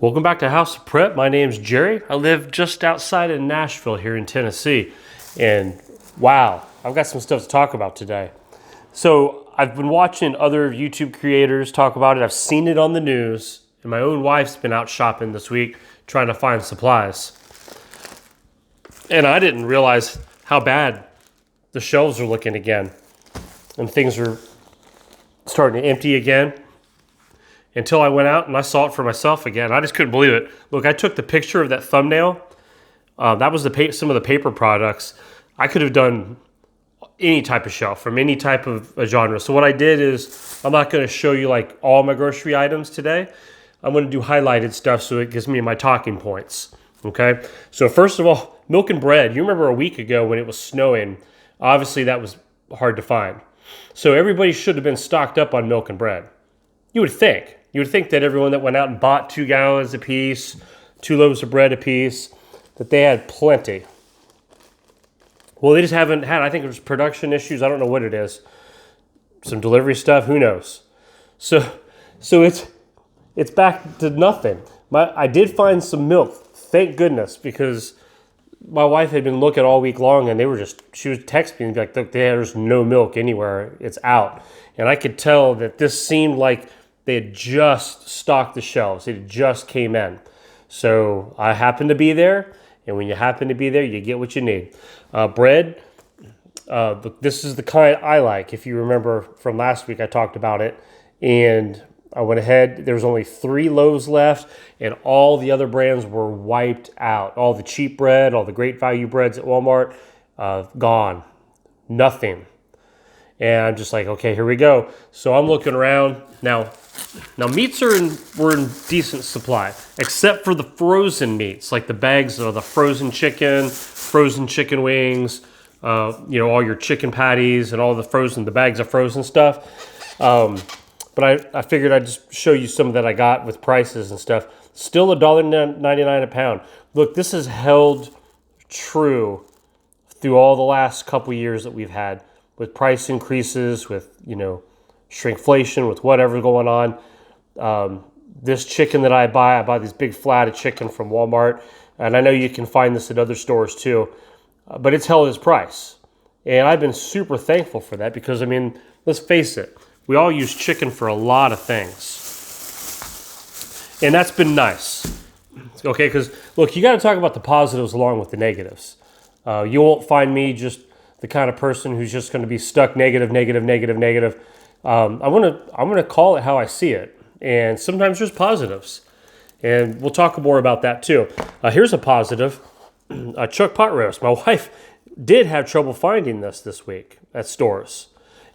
Welcome back to House of Prep. My name's Jerry. I live just outside of Nashville here in Tennessee. And wow, I've got some stuff to talk about today. So I've been watching other YouTube creators talk about it. I've seen it on the news. And my own wife's been out shopping this week trying to find supplies. And I didn't realize how bad the shelves are looking again. And things are starting to empty again. Until I went out and I saw it for myself again. I just couldn't believe it. Look, I took the picture of that thumbnail. That was some of the paper products. I could have done any type of shelf from any type of a genre. So what I did is, I'm not going to show you like all my grocery items today. I'm going to do highlighted stuff so it gives me my talking points. Okay? So first of all, milk and bread. You remember a week ago when it was snowing, obviously that was hard to find. So everybody should have been stocked up on milk and bread. You would think. You would think that everyone that went out and bought 2 gallons apiece, 2 loaves of bread apiece, that they had plenty. Well, they just haven't had, I think there's production issues. I don't know what it is. Some delivery stuff, who knows? So it's back to nothing. I did find some milk, thank goodness, because my wife had been looking all week long and she was texting me like, there's no milk anywhere, it's out. And I could tell that this seemed like they had just stocked the shelves. It just came in. So I happened to be there, and when you happen to be there, you get what you need. Bread, this is the kind I like. If you remember from last week, I talked about it, and I went ahead. There was only 3 loaves left, and all the other brands were wiped out. All the cheap bread, all the great value breads at Walmart, gone. Nothing. And I'm just like, okay, here we go. So I'm looking around. Now meats were in decent supply, except for the frozen meats, like the bags of the frozen chicken wings, all your chicken patties and all the bags of frozen stuff. But I figured I'd just show you some that I got with prices and stuff. Still $1.99 a pound. Look, this has held true through all the last couple years that we've had. With price increases, with, shrinkflation, with whatever's going on. This chicken that I buy this big flat of chicken from Walmart. And I know you can find this at other stores too. But it's held its price. And I've been super thankful for that because, let's face it. We all use chicken for a lot of things. And that's been nice. Okay, because, look, you got to talk about the positives along with the negatives. You won't find me just the kind of person who's just going to be stuck negative. I'm gonna call it how I see it, and sometimes there's positives, and we'll talk more about that too. Here's a positive: a chuck pot roast. My wife did have trouble finding this week at stores,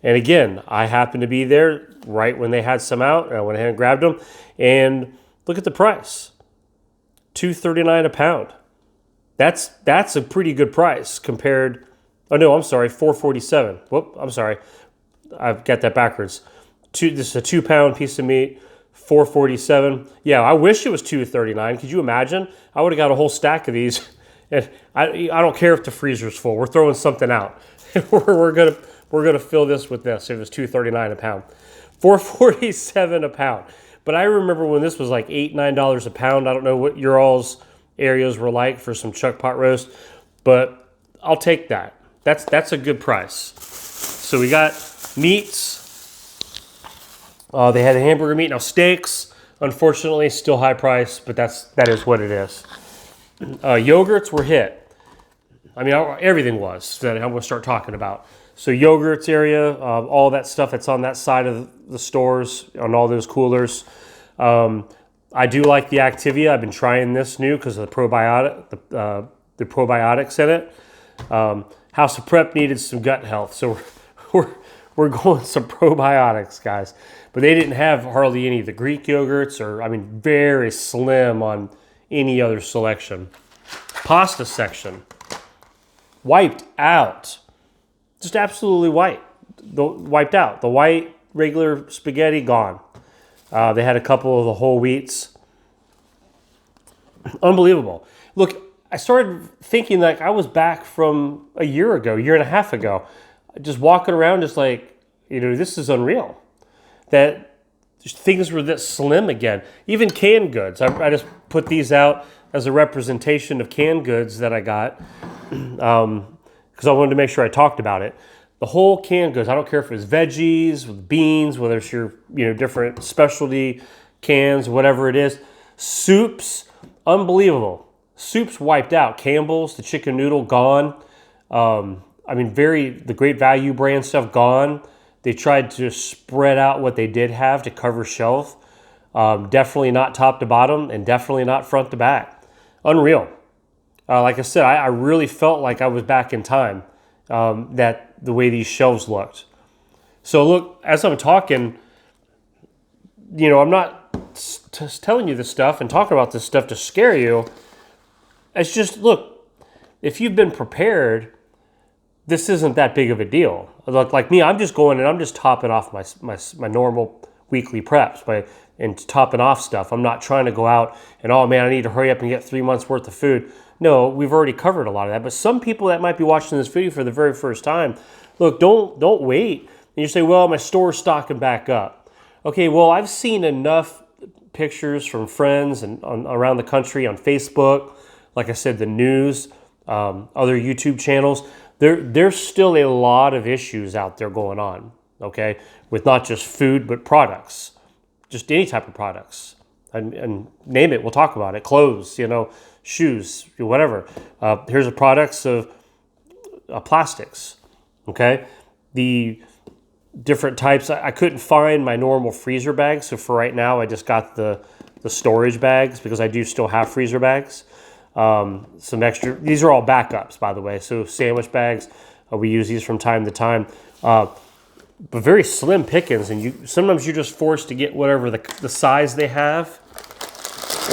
and again, I happened to be there right when they had some out, and I went ahead and grabbed them. And look at the price: $2.39 a pound. That's a pretty good price compared. Oh, no, I'm sorry, $4.47. Whoop, I'm sorry. I've got that backwards. This is a 2-pound piece of meat, $4.47. Yeah, I wish it was $2.39. Could you imagine? I would have got a whole stack of these. And I don't care if the freezer's full. We're throwing something out. we're gonna fill this with this. It was $2.39 a pound. $4.47 a pound. But I remember when this was like $8, $9 a pound. I don't know what your all's areas were like for some chuck pot roast, but I'll take that. That's a good price. So we got meats. They had a hamburger meat. Now steaks, unfortunately, still high price, but that is what it is. Yogurts were hit. Everything was that I'm going to start talking about. So yogurts area, all that stuff that's on that side of the stores, on all those coolers. I do like the Activia. I've been trying this new because of the probiotics in it. House of Prep needed some gut health, so we're going some probiotics, guys. But they didn't have hardly any of the Greek yogurts, or very slim on any other selection. Pasta section wiped out, just absolutely wiped out. The white regular spaghetti gone. They had a couple of the whole wheats. Unbelievable. Look. I started thinking like I was back from a year and a half ago, just walking around just like, this is unreal. That just things were this slim again. Even canned goods. I just put these out as a representation of canned goods that I got because I wanted to make sure I talked about it. The whole canned goods, I don't care if it's veggies, with beans, whether it's your different specialty cans, whatever it is. Soups, unbelievable. Soups wiped out. Campbell's, the chicken noodle, gone. The Great Value brand stuff, gone. They tried to spread out what they did have to cover shelf. Definitely not top to bottom and definitely not front to back. Unreal. Like I said, I really felt like I was back in time, that the way these shelves looked. So look, as I'm talking, I'm not just telling you this stuff and talking about this stuff to scare you. It's just, look, if you've been prepared, this isn't that big of a deal. Like me, I'm just going and I'm just topping off my normal weekly preps and topping off stuff. I'm not trying to go out and, oh man, I need to hurry up and get 3 months worth of food. No, we've already covered a lot of that. But some people that might be watching this video for the very first time, look, don't wait. And you say, well, my store's stocking back up. Okay, well, I've seen enough pictures from friends and around the country on Facebook, like I said, the news, other YouTube channels. There's still a lot of issues out there going on, okay, with not just food, but products, just any type of products. And name it, we'll talk about it. Clothes, shoes, whatever. Here's the products of plastics, okay? The different types. I couldn't find my normal freezer bags, so for right now, I just got the storage bags because I do still have freezer bags. Some extra, these are all backups, by the way, so sandwich bags, we use these from time to time, but very slim pickings, and sometimes you're just forced to get whatever the size they have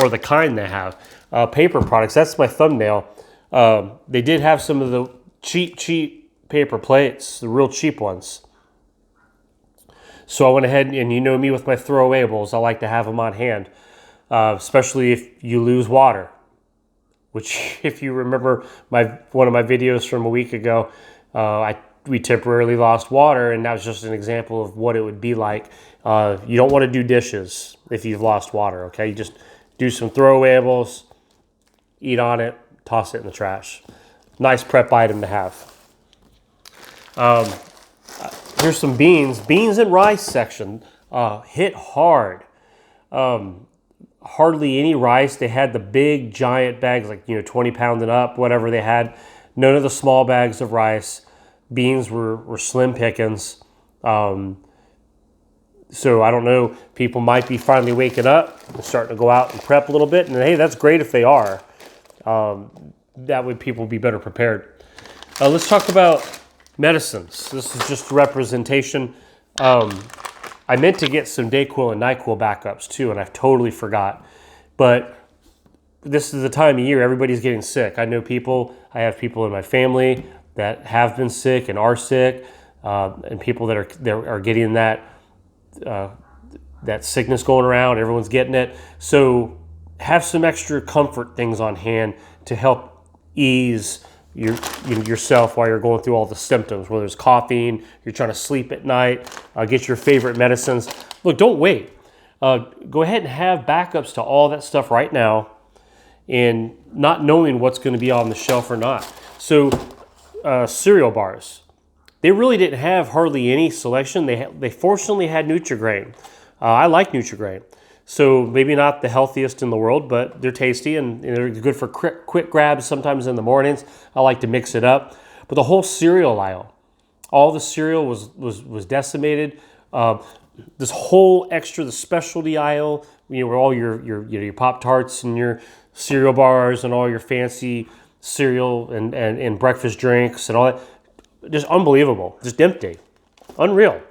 or the kind they have. Paper products, that's my thumbnail. They did have some of the cheap paper plates, the real cheap ones. So I went ahead and me with my throwawables, I like to have them on hand, especially if you lose water. Which, if you remember one of my videos from a week ago, we temporarily lost water, and that was just an example of what it would be like. You don't want to do dishes if you've lost water, okay? You just do some throwawables, eat on it, toss it in the trash. Nice prep item to have. Here's some beans. Beans and rice section hit hard. Hardly any rice. They had the big giant bags, like 20 pound and up, whatever they had. None of the small bags of rice. Beans were slim pickings. So I don't know, people might be finally waking up and starting to go out and prep a little bit, and hey, that's great if they are. That way people be better prepared. Let's talk about medicines. This is just representation. I meant to get some Dayquil and NyQuil backups too, and I totally forgot. But this is the time of year everybody's getting sick. I have people in my family that have been sick and are sick, and people that are getting that sickness going around. Everyone's getting it. So have some extra comfort things on hand to help ease yourself while you're going through all the symptoms, whether it's coughing, you're trying to sleep at night, get your favorite medicines. Look, don't wait. Go ahead and have backups to all that stuff right now, and not knowing what's going to be on the shelf or not. So cereal bars, they really didn't have hardly any selection. They fortunately had Nutri-Grain. I like Nutri-Grain. So maybe not the healthiest in the world, but they're tasty and they're good for quick grabs sometimes in the mornings. I like to mix it up. But the whole cereal aisle, all the cereal was decimated. This whole the specialty aisle, where all your Pop-Tarts and your cereal bars and all your fancy cereal and breakfast drinks and all that, just unbelievable, just empty, unreal.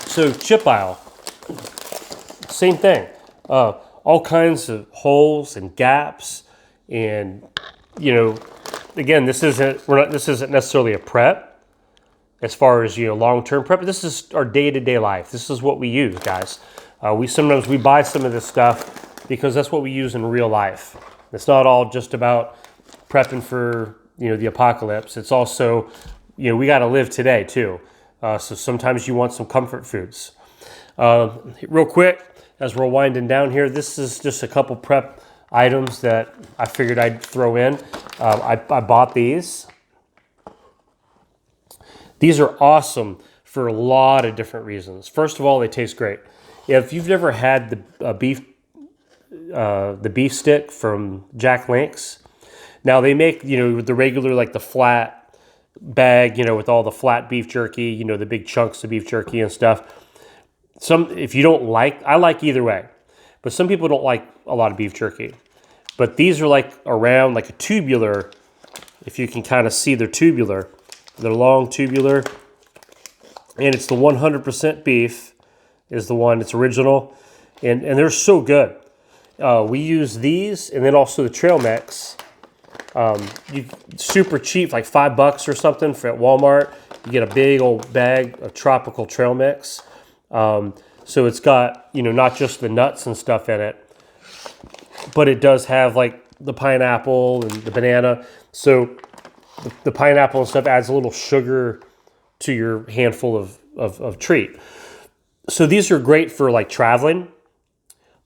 So chip aisle. Same thing, all kinds of holes and gaps, and again, this isn't necessarily a prep as far as long-term prep. But this is our day-to-day life. This is what we use, guys. We sometimes buy some of this stuff because that's what we use in real life. It's not all just about prepping for the apocalypse. It's also we got to live today too. So sometimes you want some comfort foods. Real quick, as we're winding down here, this is just a couple prep items that I figured I'd throw in. I bought these. These are awesome for a lot of different reasons. First of all, they taste great. If you've never had the beef stick from Jack Link's, now they make, the regular, like the flat bag, with all the flat beef jerky, the big chunks of beef jerky and stuff. If you don't like, I like either way, but some people don't like a lot of beef jerky. But these are like around like a tubular, if you can kind of see they're tubular. They're long tubular, and it's the 100% beef is the one, it's original, and they're so good. We use these, and then also the trail mix. Super cheap, like $5 or something at Walmart. You get a big old bag of tropical trail mix. So it's got, not just the nuts and stuff in it, but it does have like the pineapple and the banana. So the pineapple and stuff adds a little sugar to your handful of treat. So these are great for like traveling.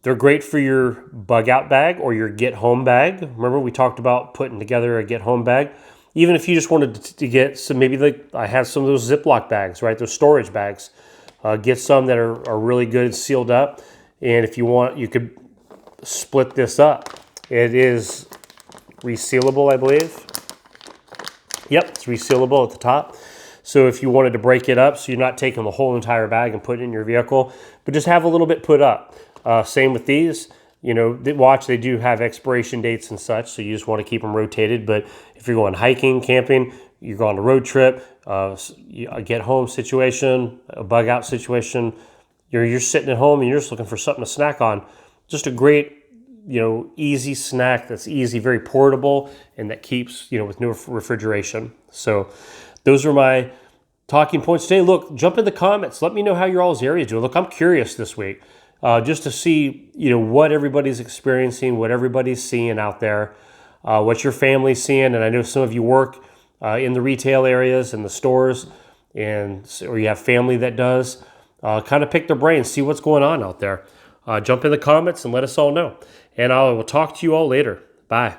They're great for your bug out bag or your get home bag. Remember we talked about putting together a get home bag? Even if you just wanted to get some, maybe like I have some of those Ziploc bags, right? Those storage bags. Get some that are really good and sealed up. And if you want, you could split this up. It is resealable, I believe. Yep, it's resealable at the top. So if you wanted to break it up, so you're not taking the whole entire bag and putting it in your vehicle, but just have a little bit put up. Same with these. Watch, they do have expiration dates and such, so you just want to keep them rotated. But if you're going hiking, camping, you're going on a road trip, a get home situation, a bug out situation, you're sitting at home and you're just looking for something to snack on. Just a great, easy snack that's easy, very portable, and that keeps, with no refrigeration. So those are my talking points today. Look, jump in the comments. Let me know how your all's area is doing. Look, I'm curious this week just to see, what everybody's experiencing, what everybody's seeing out there, what your family's seeing. And I know some of you work in the retail areas and the stores, or you have family that does. Kind of pick their brains, see what's going on out there. Jump in the comments and let us all know. And I will talk to you all later. Bye.